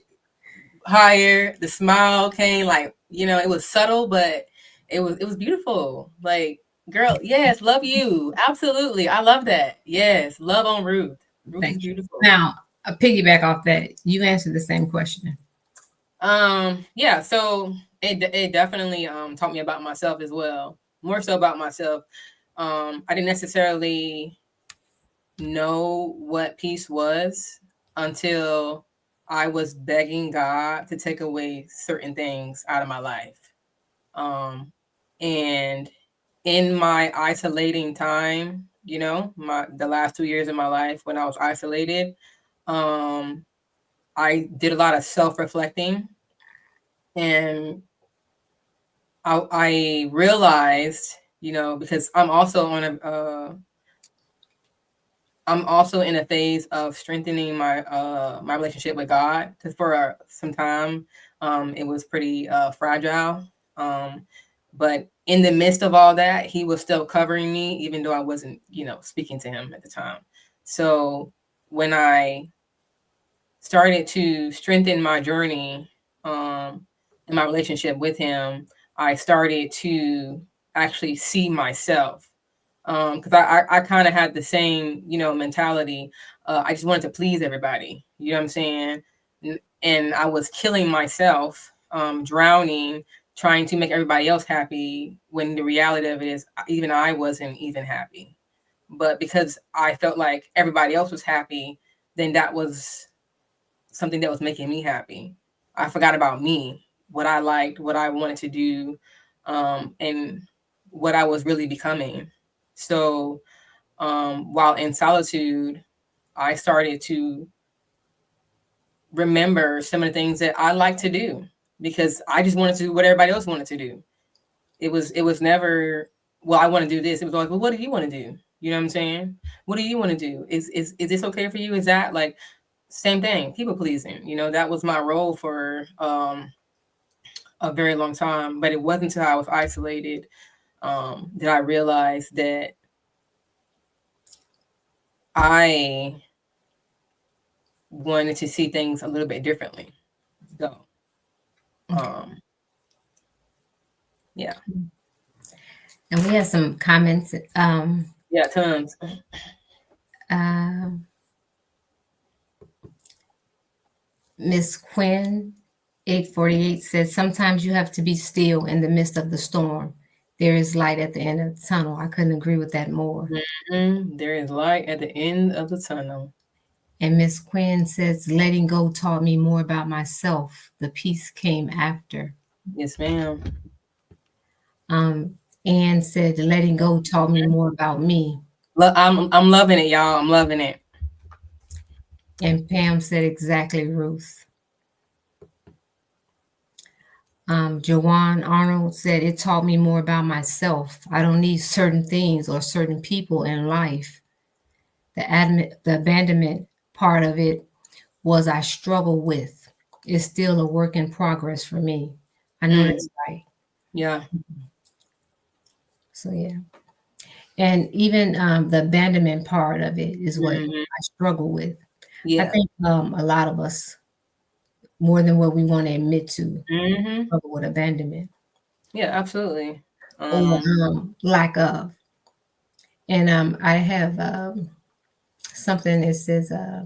higher. The smile came, like, it was subtle, but it was beautiful. Like, girl, yes, love you. Absolutely. I love that. Yes, love on Ruth. Ruth is Thank you. beautiful. Now, a piggyback off that, you answered the same question. Yeah, so it definitely taught me about myself as well. More so about myself. I didn't necessarily know what peace was until I was begging God to take away certain things out of my life. Um, and in my isolating time, my the last 2 years of my life when I was isolated, um, I did a lot of self-reflecting, and I realized, because I'm also in a phase of strengthening my relationship with God, because for some time it was pretty fragile. Um, but in the midst of all that, He was still covering me, even though I wasn't, speaking to Him at the time. So when I started to strengthen my journey in my relationship with Him, I started to actually see myself, because I kind of had the same, mentality. I just wanted to please everybody. You know what I'm saying? And I was killing myself, drowning, trying to make everybody else happy. When the reality of it is, even I wasn't even happy. But because I felt like everybody else was happy, then that was something that was making me happy. I forgot about me, what I liked, what I wanted to do, and what I was really becoming. So while in solitude, I started to remember some of the things that I like to do, because I just wanted to do what everybody else wanted to do. It was never, well, I want to do this. It was always, well, what do you want to do? You know what I'm saying? What do you want to do? Is this okay for you? Is that like same thing? People pleasing. That was my role for a very long time. But it wasn't until I was isolated that I realized that I wanted to see things a little bit differently. So, um, yeah, And we have some comments. yeah, tons. Uh, Miss Quinn, 848 says, sometimes you have to be still in the midst of the storm. There is light at the end of the tunnel. I couldn't agree with that more. There is light at the end of the tunnel. And Miss Quinn says, letting go taught me more about myself. The peace came after. Yes, ma'am. Um, Anne said, letting go taught me more about me. I'm loving it, y'all. I'm loving it. And Pam said, exactly, Ruth. Joanne Arnold said, it taught me more about myself. I don't need certain things or certain people in life. The abandonment part of it was I struggle with. It's still a work in progress for me. I know Mm, that's right. yeah. So, yeah. And even the abandonment part of it is what Hmm. I struggle with. I Yeah. think a lot of us, more than what we want to admit to, Hmm. struggle with abandonment Yeah, absolutely. or Um, lack of. And I have something that says, I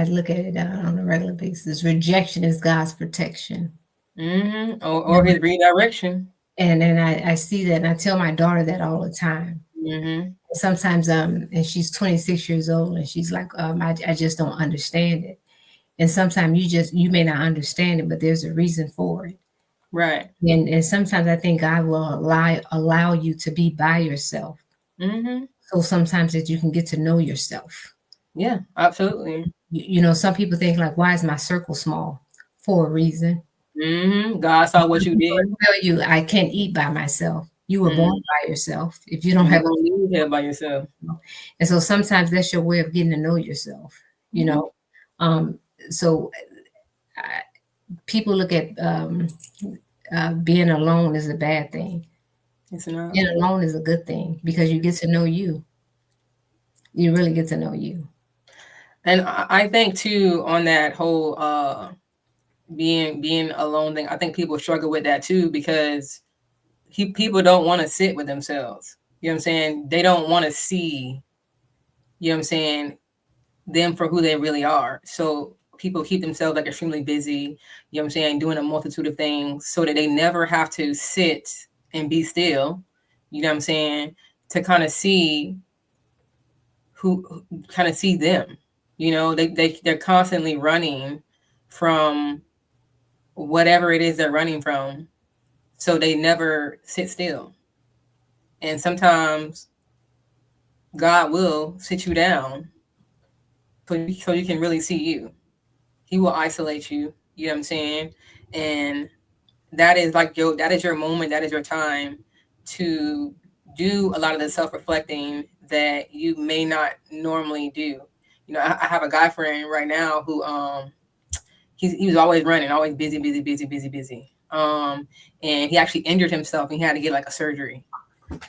look at it on a regular basis. Rejection is God's protection. or his redirection. And then I see that, and I tell my daughter that all the time. Hmm. Sometimes, and she's 26 years old, and she's like, I just don't understand it. And sometimes you may not understand it, but there's a reason for it. Right. And sometimes I think God will allow you to be by yourself. Hmm. So sometimes that you can get to know yourself. Yeah, absolutely. Some people think like, why is my circle small? For a reason. God saw what you People did. will tell you I can't eat by myself. You were born Mm. by yourself. If you don't You have don't leave here by yourself. and so sometimes that's your way of getting to know yourself, you Hmm. know. Um, so people look at being alone as a bad thing. It's not. Being alone is a good thing because you get to know you. You really get to know you. And I think too, on that whole being alone thing, I think people struggle with that too, because people don't want to sit with themselves. You know what I'm saying? They don't want to see, you know what I'm saying, them for who they really are. So people keep themselves like extremely busy, you know what I'm saying, doing a multitude of things so that they never have to sit and be still, you know what I'm saying, to kind of see who kind of see them. They're constantly running from whatever it is they're running from, so they never sit still. And sometimes God will sit you down so you can really see you. He will isolate you. You know what I'm saying? And that is like that is your moment. That is your time to do a lot of the self reflecting that you may not normally do. You know, I have a guy friend right now who he was always running, always busy, busy, busy, busy, busy. And he actually injured himself and he had to get like a surgery.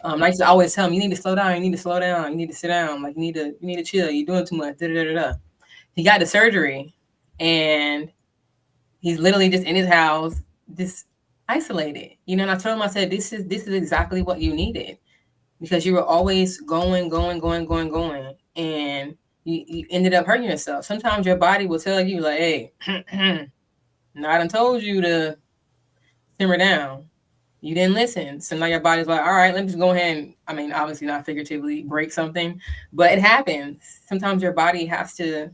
I used to always tell him, you need to slow down, you need to slow down, you need to sit down, like you need to chill, you're doing too much. Da, da, da, da. He got the surgery and he's literally just in his house, just isolated. You know, and I told him, I said, this is exactly what you needed because you were always going, going, going, going, going, and you ended up hurting yourself. Sometimes your body will tell you, like, hey, no, I done told you to simmer down. You didn't listen. So now your body's like, all right, let me just go ahead and, I mean, obviously not figuratively break something, but it happens. Sometimes your body has to,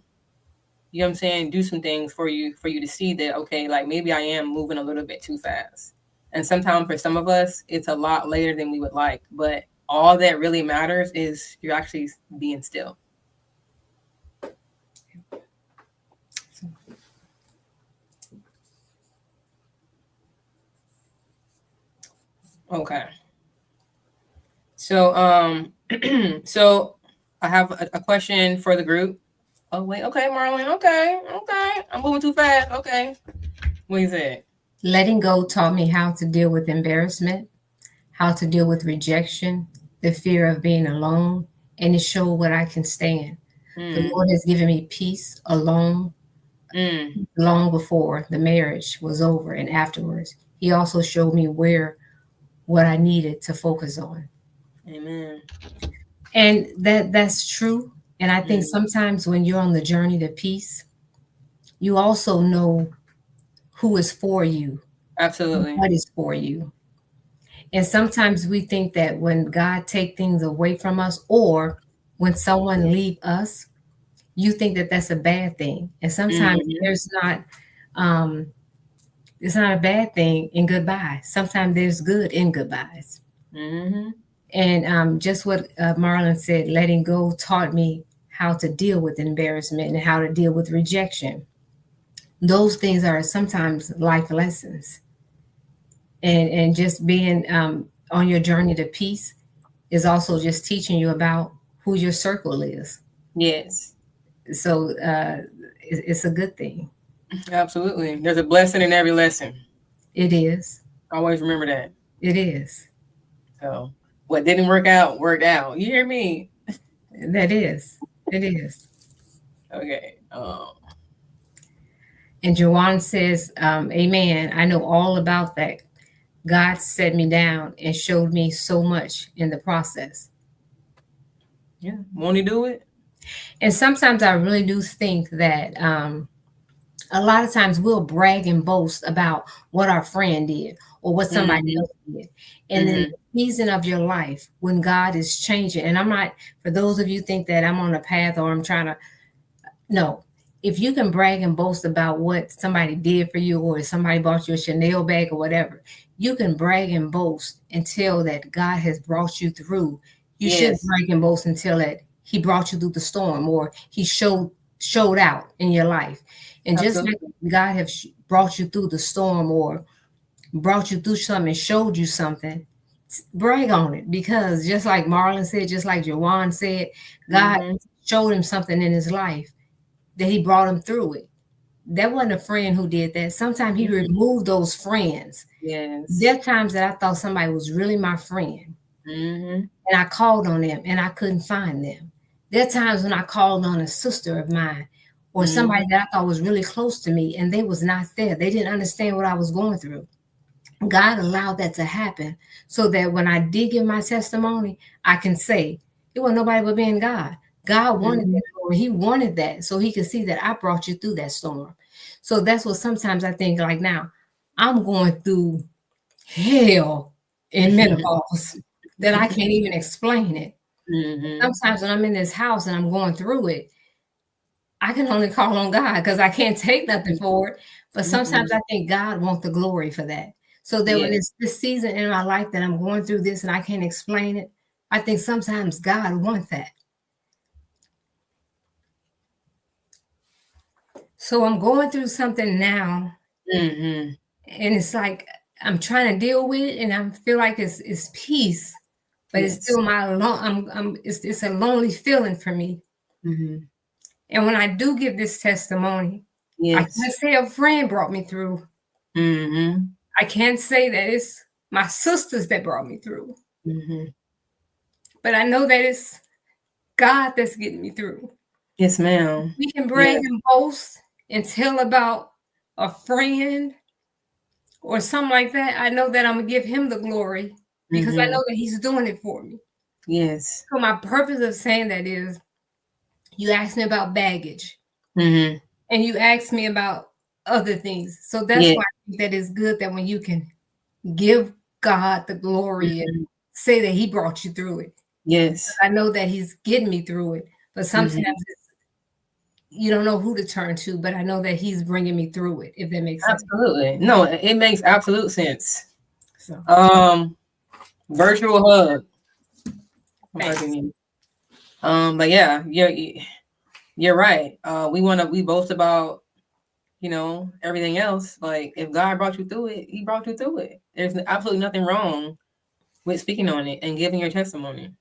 you know what I'm saying, do some things for you to see that, okay, like maybe I am moving a little bit too fast. And sometimes for some of us, it's a lot later than we would like. But all that really matters is you're actually being still. Okay. So so I have a question for the group. Oh wait, okay, Marlon. Okay, okay. I'm moving too fast. Okay. What is it? Letting go taught me how to deal with embarrassment, how to deal with rejection, the fear of being alone, and it showed what I can stand. The Mm, Lord has given me peace alone mm, long before the marriage was over and afterwards. He also showed me where what I needed to focus on. amen. And that's true. And I think Mm, sometimes when you're on the journey to peace, you also know who is for you, absolutely. what is for you. And sometimes we think that when God take things away from us or when someone leave us, you think that that's a bad thing. And sometimes Mm-hmm, there's not um it's not a bad thing in goodbye. Sometimes there's good in goodbyes. mm-hmm. And just what Marlon said, letting go taught me how to deal with embarrassment and how to deal with rejection. Those things are sometimes life lessons. And just being on your journey to peace is also just teaching you about who your circle is. Yes, So it's a good thing. absolutely. There's a blessing in every lesson. It is. Always remember that. It is. So what didn't work out worked out. You hear me? That is. It is. Okay. And Jawan says, Amen. I know all about that. God set me down and showed me so much in the process. Yeah. Won't he do it? And sometimes I really do think that a lot of times we'll brag and boast about what our friend did or what somebody Mm-hmm. else did. And then Mm-hmm. the season of your life when God is changing, and I'm not, for those of you think that I'm on a path or I'm trying to, no. If you can brag and boast about what somebody did for you or somebody bought you a Chanel bag or whatever, you can brag and boast until that God has brought you through. You should Yes. brag and boast until that he brought you through the storm or he showed out in your life. And just like Absolutely. God have brought you through the storm or brought you through something and showed you something, brag on it because just like Marlon said, just like Jawan said, God Mm-hmm. showed him something in his life that he brought him through it. That wasn't a friend who did that. Sometimes he Mm-hmm. removed those friends. There Yes. are times that I thought somebody was really my friend Mm-hmm. and I called on them and I couldn't find them. There are times when I called on a sister of mine or somebody Mm-hmm. that I thought was really close to me and they was not there. They didn't understand what I was going through. God allowed that to happen so that when I did give my testimony, I can say it wasn't nobody but being God. God wanted Mm-hmm. that, or He wanted that so He could see that I brought you through that storm. So that's what sometimes I think like now I'm going through hell in menopause that I can't even explain it. Mm-hmm. Sometimes when I'm in this house and I'm going through it, I can only call on God because I can't take nothing for it. But sometimes Mm-hmm. I think God wants the glory for that. So that when Yeah. it's this season in my life that I'm going through this and I can't explain it, I think sometimes God wants that. So I'm going through something now, Mm-hmm. and it's like I'm trying to deal with it, and I feel like it's peace, but it's Yes. still my it's a lonely feeling for me. Mm-hmm. And when I do give this testimony, I can't Yes. say a friend brought me through. Mm-hmm. I can't say that it's my sisters that brought me through, Mm-hmm. but I know that it's God that's getting me through. Yes, ma'am. We can brag Yes. and boast and tell about a friend or something like that. I know that I'm gonna give him the glory because I Mm-hmm. know that he's doing it for me. Yes. So my purpose of saying that is you asked me about baggage Mm-hmm. and you asked me about other things. So that's Yeah. why I think that it's good that when you can give God the glory and Mm-hmm. say that he brought you through it. Yes. I know that he's getting me through it, but sometimes Mm-hmm. you don't know who to turn to, but I know that he's bringing me through it, if that makes sense. Absolutely. No, it makes absolute sense. So Um, virtual hug. I'm hugging thanks. you. But yeah, you're right. We boast about, everything else. Like if God brought you through it, he brought you through it. There's absolutely nothing wrong with speaking on it and giving your testimony.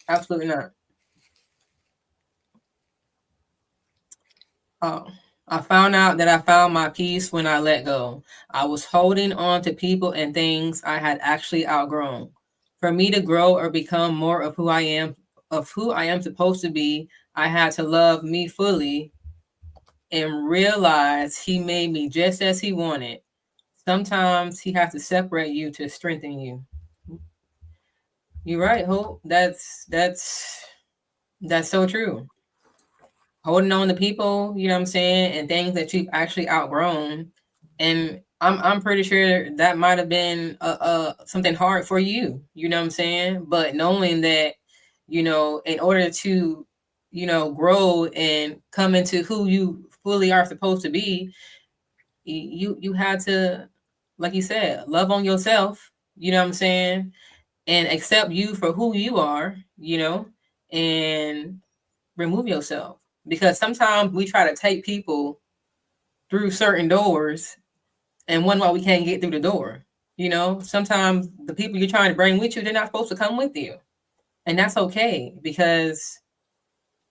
Absolutely not. Oh, I found out that I found my peace when I let go. I was holding on to people and things I had actually outgrown. For me to grow or become more of who I am supposed to be, I had to love me fully and realize he made me just as he wanted. Sometimes he has to separate you to strengthen you. You're right, Hope. That's so true. Holding on to people, you know what I'm saying, and things that you've actually outgrown. And I'm pretty sure that might have been something hard for you, you know what I'm saying? But knowing that, in order to, grow and come into who you fully are supposed to be, you had to, like you said, love on yourself, you know what I'm saying, and accept you for who you are, and remove yourself, because sometimes we try to take people through certain doors and wonder why we can't get through the door. Sometimes the people you're trying to bring with you, they're not supposed to come with you, and that's okay, because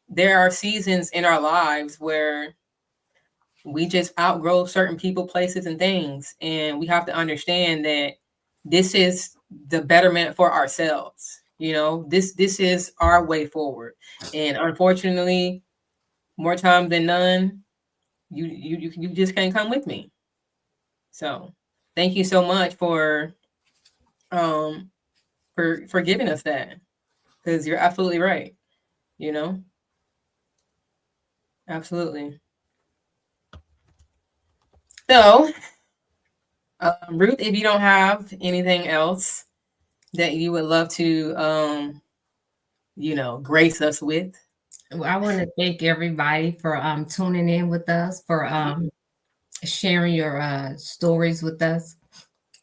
there are seasons in our lives where we just outgrow certain people, places, and things, and we have to understand that this is the betterment for ourselves. This is our way forward, and unfortunately, more times than none, you just can't come with me. So, thank you so much um for giving us that, because you're absolutely right. You know, absolutely. So, Ruth, if you don't have anything else that you would love to grace us with. Well, I want to thank everybody for tuning in with us, for sharing your stories with us.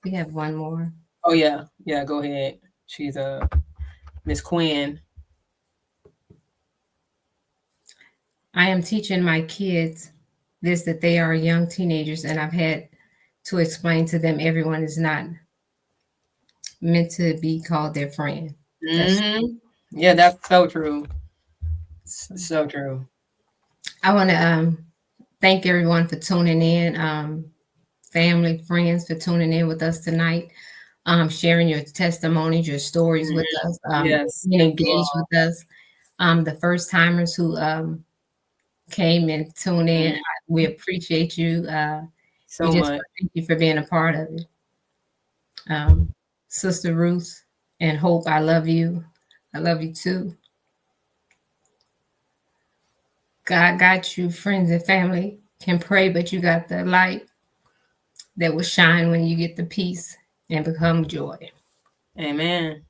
We have one more. Oh yeah, yeah. Go ahead. She's Miss Quinn. I am teaching my kids this, that they are young teenagers, and I've had to explain to them everyone is not meant to be called their friend. That's Mm-hmm. Yeah, that's so true. So true. I want to thank everyone for tuning in, family, friends for tuning in with us tonight, sharing your testimonies, your stories with Mhm. us, Yes, being thank you engaged all. with us. The first timers who came and tuned in, Mhm. we appreciate you. We So just much. thank you for being a part of it. Um, Sister Ruth and Hope, I love you. I love you too. God got you, friends and family can pray, but you got the light that will shine when you get the peace and become joy. Amen.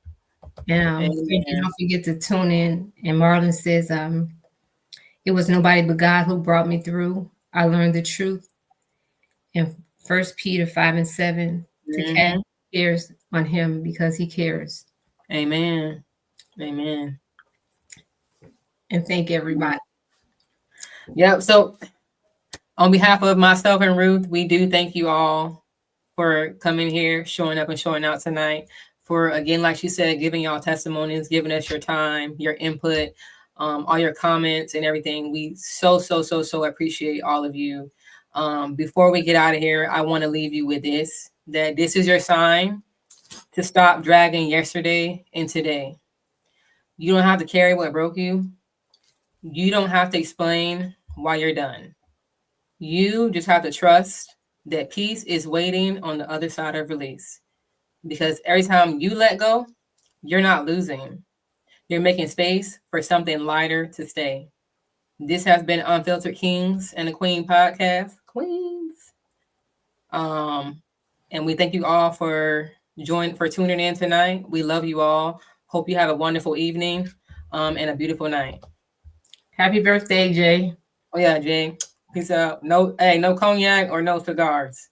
And thank you. Amen. Don't forget to tune in. And Marlon says, it was nobody but God who brought me through. I learned the truth. And 1 Peter 5 and 7, to cast Mhm. cares on him because he cares. Amen. Amen. And thank everybody. Yep. So on behalf of myself and Ruth, we do thank you all for coming here, showing up and showing out tonight. For again, like she said, giving y'all testimonies, giving us your time, your input, all your comments and everything. We so appreciate all of you. Before we get out of here, I want to leave you with this: that this is your sign to stop dragging yesterday and today. You don't have to carry what broke you. You don't have to explain why you're done. You just have to trust that peace is waiting on the other side of release. Because every time you let go, you're not losing. You're making space for something lighter to stay. This has been Unfiltered Kings and the Queen podcast. Queens. Um, and we thank you all for tuning in tonight. We love you all. Hope you have a wonderful evening and a beautiful night. Happy birthday, Jay. Oh yeah, Jay. Peace out. No, hey, no cognac or no cigars.